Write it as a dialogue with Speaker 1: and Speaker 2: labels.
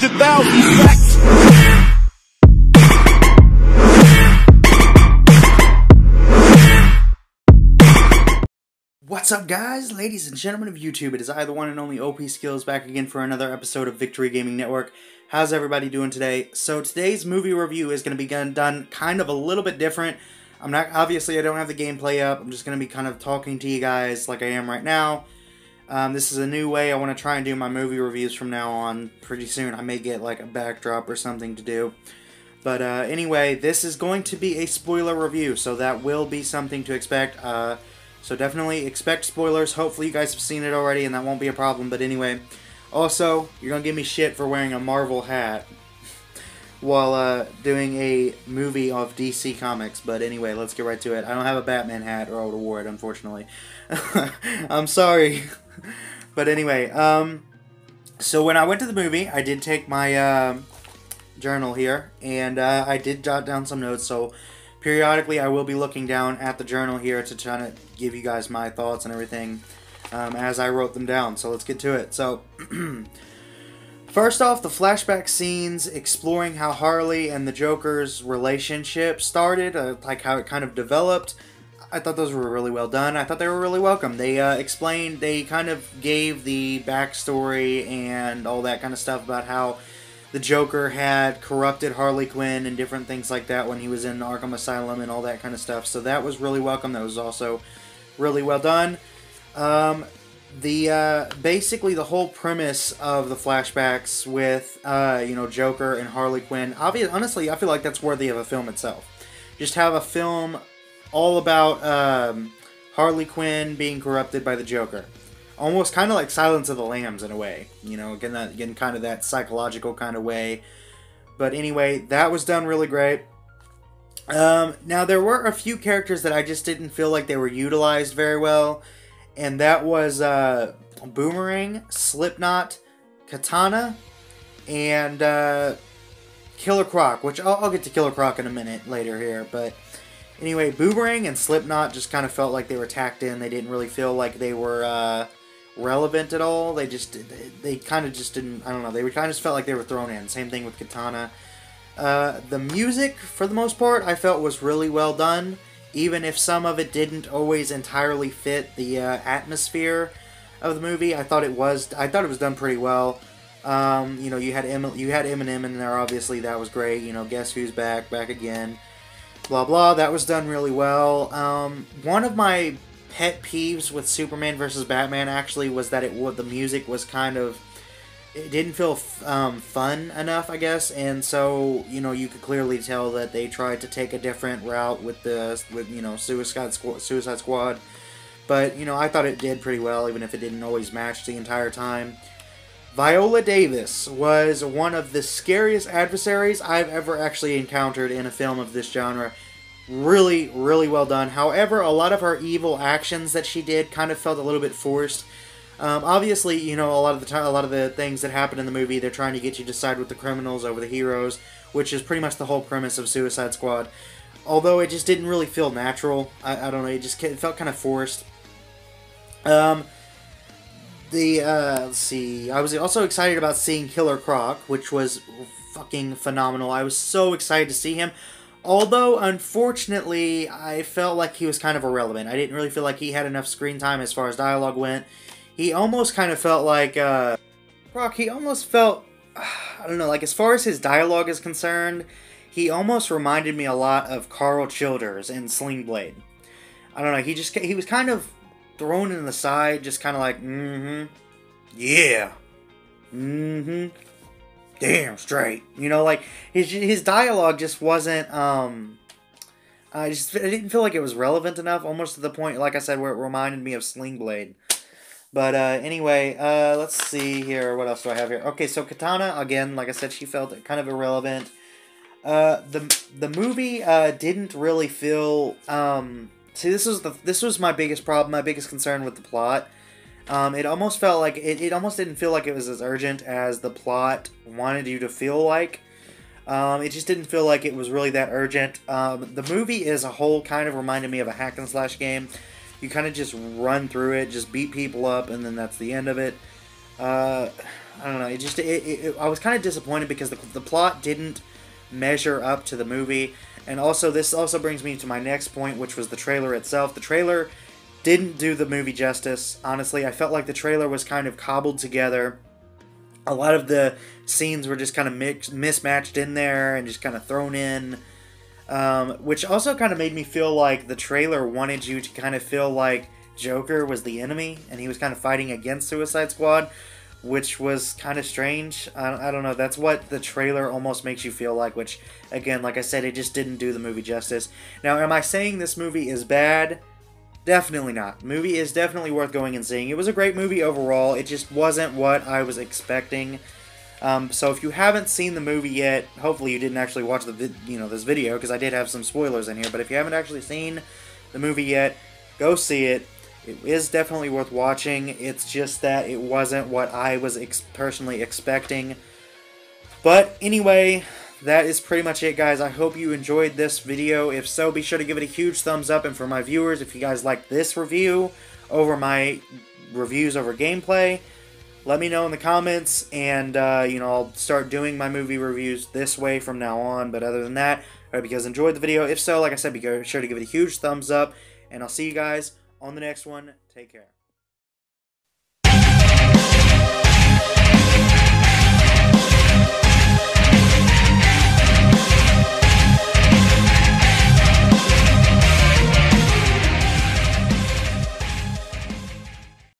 Speaker 1: 100,000 facts.
Speaker 2: What's up, guys, ladies and gentlemen of YouTube? It is I, the one and only OP Skills, back again for another episode of Victory Gaming Network. How's everybody doing today? So today's movie review is going to be done kind of a little bit different. Obviously I don't have the gameplay up. I'm just going to be kind of talking to you guys like I am right now. This is a new way I want to try and do my movie reviews from now on. Pretty soon I may get like a backdrop or something to do. But anyway, this is going to be a spoiler review, so that will be something to expect. So definitely expect spoilers. Hopefully you guys have seen it already and that won't be a problem. But anyway, also, you're going to give me shit for wearing a Marvel hat while doing a movie of DC Comics. But anyway, let's get right to it. I don't have a Batman hat, or I would have wore it, unfortunately. I'm sorry. But anyway, so when I went to the movie, I did take my journal here, and I did jot down some notes, so periodically I will be looking down at the journal here to try to give you guys my thoughts and everything as I wrote them down. So let's get to it. So first off, the flashback scenes exploring how Harley and the Joker's relationship started, like how it kind of developed. I thought those were really well done. I thought they were really welcome. They they kind of gave the backstory and all that kind of stuff about how the Joker had corrupted Harley Quinn and different things like that when he was in Arkham Asylum and all that kind of stuff. So that was really welcome. That was also really well done. Basically the whole premise of the flashbacks with Joker and Harley Quinn. Honestly, I feel like that's worthy of a film itself. Just have a film all about Harley Quinn being corrupted by the Joker. Almost kind of like Silence of the Lambs in a way, again kind of that psychological kind of way. But anyway, that was done really great. Now there were a few characters that I just didn't feel like they were utilized very well, and that was Boomerang, Slipknot, Katana, and Killer Croc, which I'll get to Killer Croc in a minute later here, but anyway, Boomerang and Slipknot just kind of felt like they were tacked in. They didn't really feel like they were relevant at all. They kind of just didn't, I don't know, they kind of just felt like they were thrown in. Same thing with Katana. The music, for the most part, I felt was really well done, even if some of it didn't always entirely fit the atmosphere of the movie. I thought it was done pretty well. You had Eminem in there, obviously. That was great. Guess Who's Back again. Blah blah, that was done really well. One of my pet peeves with Superman vs. Batman actually was that the music was it didn't feel fun enough, I guess, and so you could clearly tell that they tried to take a different route with Suicide Squad. But I thought it did pretty well, even if it didn't always match the entire time. Viola Davis was one of the scariest adversaries I've ever actually encountered in a film of this genre. Really, really well done. However, a lot of her evil actions that she did kind of felt a little bit forced. Obviously, a lot of the things that happen in the movie, they're trying to get you to side with the criminals over the heroes, which is pretty much the whole premise of Suicide Squad. Although it just didn't really feel natural. I don't know, it felt kind of forced. Let's see, I was also excited about seeing Killer Croc, which was fucking phenomenal. I was so excited to see him. Although, unfortunately, I felt like he was kind of irrelevant. I didn't really feel like he had enough screen time as far as dialogue went. He almost kind of felt like, Croc, he almost felt, I don't know, like as far as his dialogue is concerned, he almost reminded me a lot of Carl Childers in Sling Blade. I don't know, he was kind of thrown in the side, just kind of like, yeah, damn straight. Like, his dialogue just wasn't, I didn't feel like it was relevant enough, almost to the point, like I said, where it reminded me of Sling Blade. But, anyway, let's see here, what else do I have here? Okay, so Katana, again, like I said, she felt kind of irrelevant. The movie, didn't really feel, see, this was my biggest problem, my biggest concern with the plot. It almost felt like, it almost didn't feel like it was as urgent as the plot wanted you to feel like. It just didn't feel like it was really that urgent. The movie as a whole kind of reminded me of a hack and slash game. You kind of just run through it, just beat people up, and then that's the end of it. I don't know. I was kind of disappointed because the plot didn't measure up to the movie. And also, this also brings me to my next point, which was the trailer itself. The trailer didn't do the movie justice, honestly. I felt like the trailer was kind of cobbled together. A lot of the scenes were just kind of mismatched in there and just kind of thrown in. Which also kind of made me feel like the trailer wanted you to kind of feel like Joker was the enemy and he was kind of fighting against Suicide Squad, which was kind of strange. I don't know. That's what the trailer almost makes you feel like, which, again, like I said, it just didn't do the movie justice. Now, am I saying this movie is bad? Definitely not. The movie is definitely worth going and seeing. It was a great movie overall. It just wasn't what I was expecting. So if you haven't seen the movie yet, hopefully you didn't actually watch this video, because I did have some spoilers in here. But if you haven't actually seen the movie yet, go see it. It is definitely worth watching. It's just that it wasn't what I was personally expecting. But anyway, that is pretty much it, guys. I hope you enjoyed this video. If so, be sure to give it a huge thumbs up. And for my viewers, if you guys like this review over my reviews over gameplay, let me know in the comments. And, I'll start doing my movie reviews this way from now on. But other than that, I hope you guys enjoyed the video. If so, like I said, be sure to give it a huge thumbs up. And I'll see you guys on the next one. Take care.